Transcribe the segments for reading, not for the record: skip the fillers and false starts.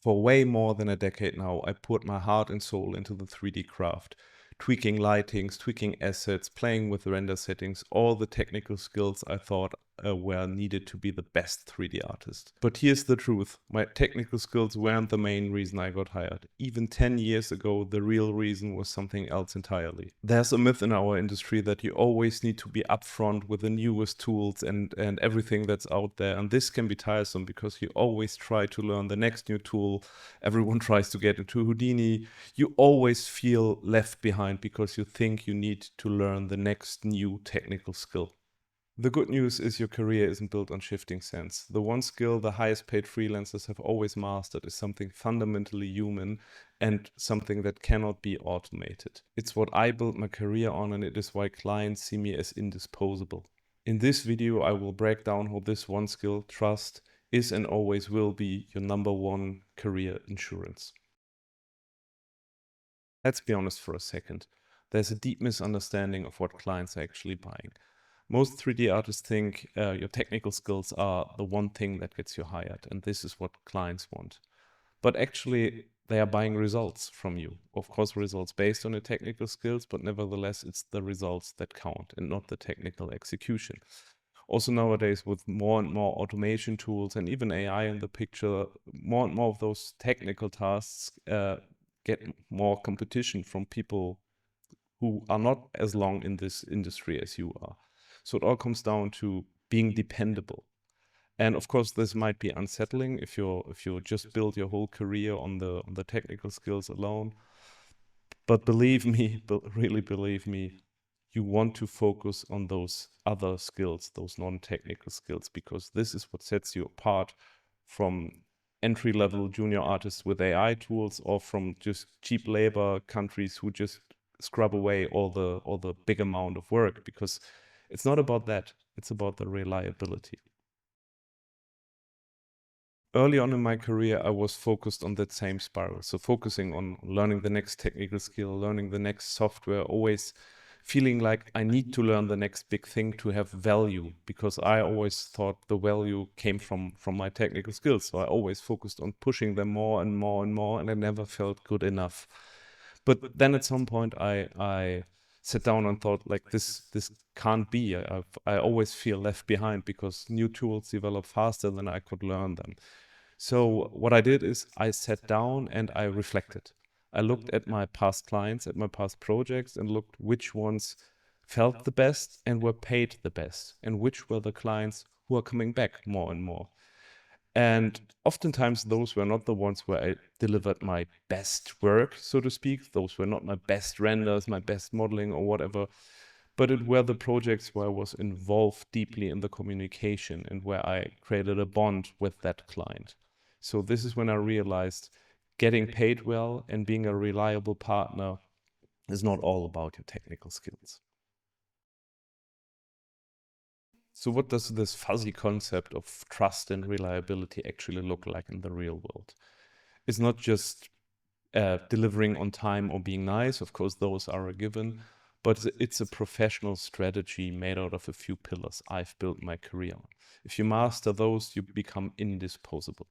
For way more than a decade now, I put my heart and soul into the 3D craft, tweaking lightings, tweaking assets, playing with render settings, all the technical skills I thought were needed to be the best 3D artist. But here's the truth. My technical skills weren't the main reason I got hired. Even 10 years ago, the real reason was something else entirely. There's a myth in our industry that you always need to be upfront with the newest tools and everything that's out there. And this can be tiresome because you always try to learn the next new tool. Everyone tries to get into Houdini. You always feel left behind because you think you need to learn the next new technical skill. The good news is your career isn't built on shifting sands. The one skill the highest paid freelancers have always mastered is something fundamentally human and something that cannot be automated. It's what I built my career on, and it is why clients see me as indispensable. In this video, I will break down how this one skill, trust, is and always will be your number one career insurance. Let's be honest for a second. There's a deep misunderstanding of what clients are actually buying. Most 3D artists think your technical skills are the one thing that gets you hired, and this is what clients want. But actually, they are buying results from you. Of course, results based on your technical skills, but nevertheless, it's the results that count and not the technical execution. Also nowadays, with more and more automation tools and even AI in the picture, more and more of those technical tasks get more competition from people who are not as long in this industry as you are. So it all comes down to being dependable. And of course, this might be unsettling if you just build your whole career on the technical skills alone. But believe me, really believe me, you want to focus on those other skills, those non-technical skills, because this is what sets you apart from entry-level junior artists with AI tools or from just cheap labor countries who just scrub away all the big amount of work, because it's not about that. It's about the reliability. Early on in my career, I was focused on that same spiral. So focusing on learning the next technical skill, learning the next software, always feeling like I need to learn the next big thing to have value, because I always thought the value came from my technical skills. So I always focused on pushing them more and more and more, and I never felt good enough. But then at some point I sat down and thought, like, this can't be. I always feel left behind because new tools develop faster than I could learn them. So what I did is I sat down and I reflected. I looked at my past clients, at my past projects, and looked which ones felt the best and were paid the best, and which were the clients who are coming back more and more. And oftentimes those were not the ones where I delivered my best work, so to speak. Those were not my best renders, my best modeling or whatever, but it were the projects where I was involved deeply in the communication and where I created a bond with that client. So this is when I realized getting paid well and being a reliable partner is not all about your technical skills. So what does this fuzzy concept of trust and reliability actually look like in the real world? It's not just delivering on time or being nice. Of course, those are a given, but it's a professional strategy made out of a few pillars I've built my career on. If you master those, you become indispensable.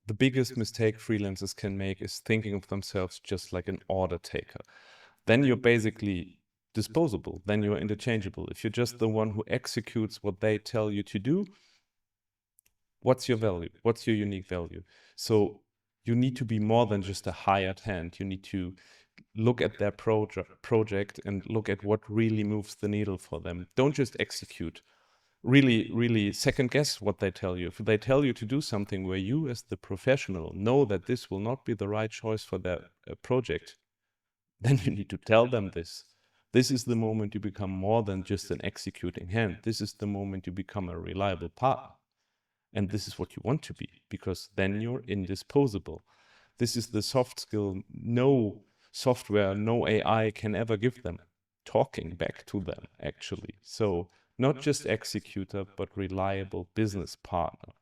The biggest mistake freelancers can make is thinking of themselves just like an order taker. Then you're basically disposable, then you're interchangeable. If you're just the one who executes what they tell you to do, what's your value? What's your unique value? So you need to be more than just a hired hand. You need to look at their project and look at what really moves the needle for them. Don't just execute. Really second guess what they tell you. If they tell you to do something where you as the professional know that this will not be the right choice for their project, then you need to tell them this. This is the moment you become more than just an executing hand. This is the moment you become a reliable partner. And this is what you want to be, because then you're indisposable. This is the soft skill no software, no AI can ever give them. Talking back to them, actually. So not just executor, but reliable business partner.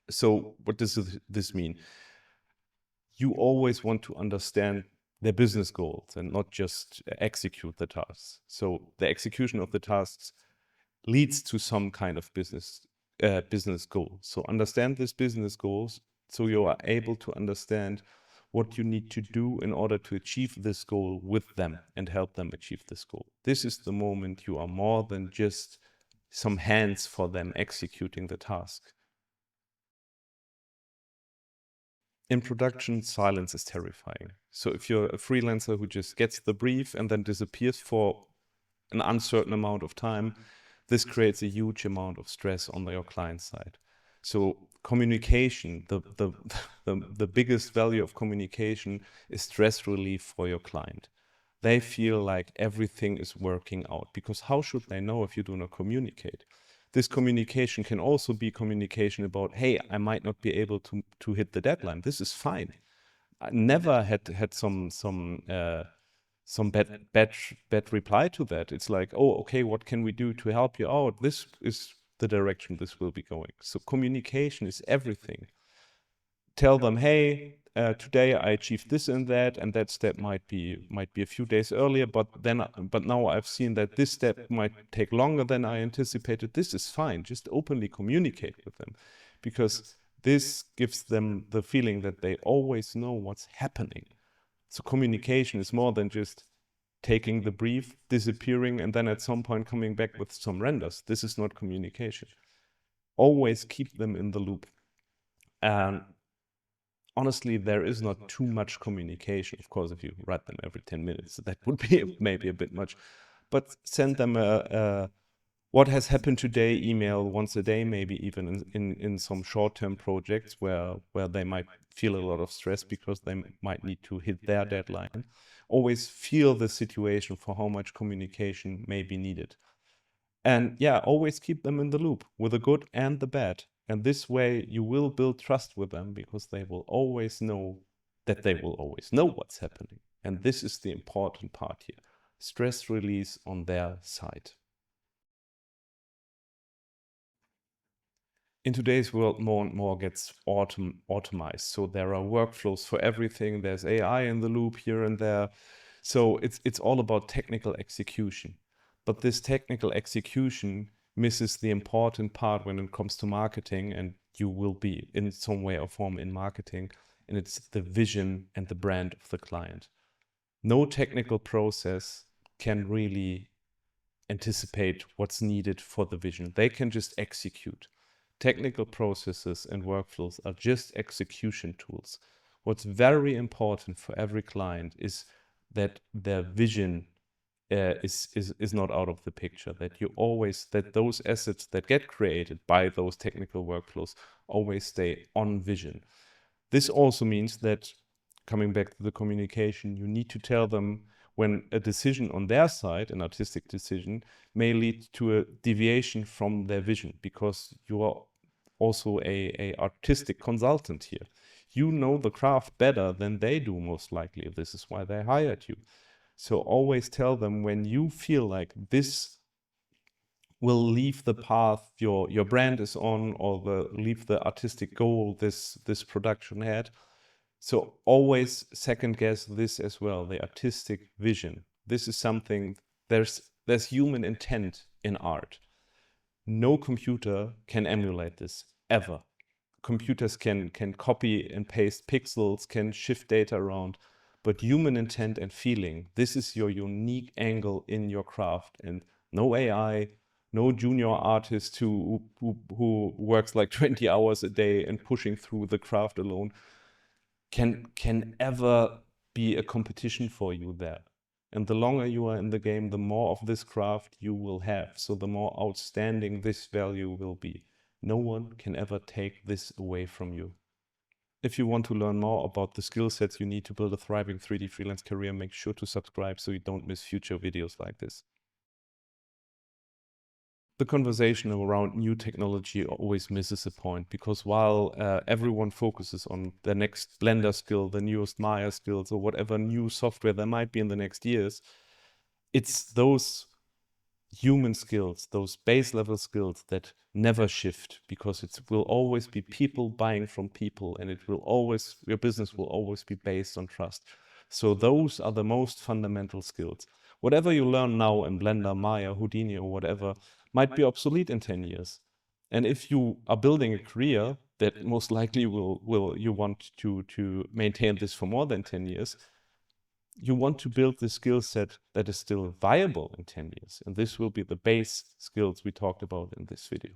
So what does this mean? You always want to understand their business goals and not just execute the tasks. So the execution of the tasks leads to some kind of business business goal. So understand this business goals so you are able to understand what you need to do in order to achieve this goal with them and help them achieve this goal. This is the moment you are more than just some hands for them executing the task. In production, silence is terrifying. So if you're a freelancer who just gets the brief and then disappears for an uncertain amount of time, this creates a huge amount of stress on your client side. So communication, the biggest value of communication is stress relief for your client. They feel like everything is working out, because how should they know if you do not communicate? This communication can also be communication about, hey, I might not be able to hit the deadline. This is fine. I never had some bad reply to that. It's like, oh, okay, what can we do to help you out? This is the direction this will be going. So communication is everything. Tell them, hey, today I achieved this and that step might be a few days earlier, but now I've seen that this step might take longer than I anticipated. This is fine. Just openly communicate with them, because this gives them the feeling that they always know what's happening. So communication is more than just taking the brief, disappearing, and then at some point coming back with some renders. This is not communication. Always keep them in the loop. And honestly, there is not too much communication. Of course, if you write them every 10 minutes, that would be maybe a bit much. But send them a what has happened today email once a day, maybe even in some short-term projects where they might feel a lot of stress because they might need to hit their deadline. Always feel the situation for how much communication may be needed. And yeah, always keep them in the loop with the good and the bad. And this way you will build trust with them, because they will always know that they will always know what's happening. And this is the important part here. Stress release on their side. In today's world, more and more gets automized. So there are workflows for everything. There's AI in the loop here and there. So it's all about technical execution. But this technical execution misses the important part when it comes to marketing, and you will be in some way or form in marketing, and it's the vision and the brand of the client. No technical process can really anticipate what's needed for the vision. They can just execute. Technical processes and workflows are just execution tools. What's very important for every client is that their vision is not out of the picture, that those assets that get created by those technical workflows always stay on vision. This also means that, coming back to the communication, you need to tell them when a decision on their side, an artistic decision, may lead to a deviation from their vision, because you are also a artistic consultant here. You know the craft better than they do, most likely. This is why they hired you. So always tell them when you feel like this will leave the path your brand is on, or leave the artistic goal this production had. So always second guess this as well, the artistic vision. This is something, there's human intent in art. No computer can emulate this, ever. Computers can copy and paste pixels, can shift data around, but human intent and feeling, this is your unique angle in your craft. And no AI, no junior artist who works like 20 hours a day and pushing through the craft alone can ever be a competition for you there. And the longer you are in the game, the more of this craft you will have. So the more outstanding this value will be. No one can ever take this away from you. If you want to learn more about the skill sets you need to build a thriving 3D freelance career, make sure to subscribe so you don't miss future videos like this. The conversation around new technology always misses a point, because while everyone focuses on the next Blender skill, the newest Maya skills, or whatever new software there might be in the next years, it's those human skills, those base level skills that never shift, because it will always be people buying from people, and your business will always be based on trust. So those are the most fundamental skills. Whatever you learn now in Blender, Maya, Houdini, or whatever might be obsolete in 10 years. And if you are building a career that most likely will you want to maintain this for more than 10 years, you want to build the skill set that is still viable in 10 years. And this will be the base skills we talked about in this video.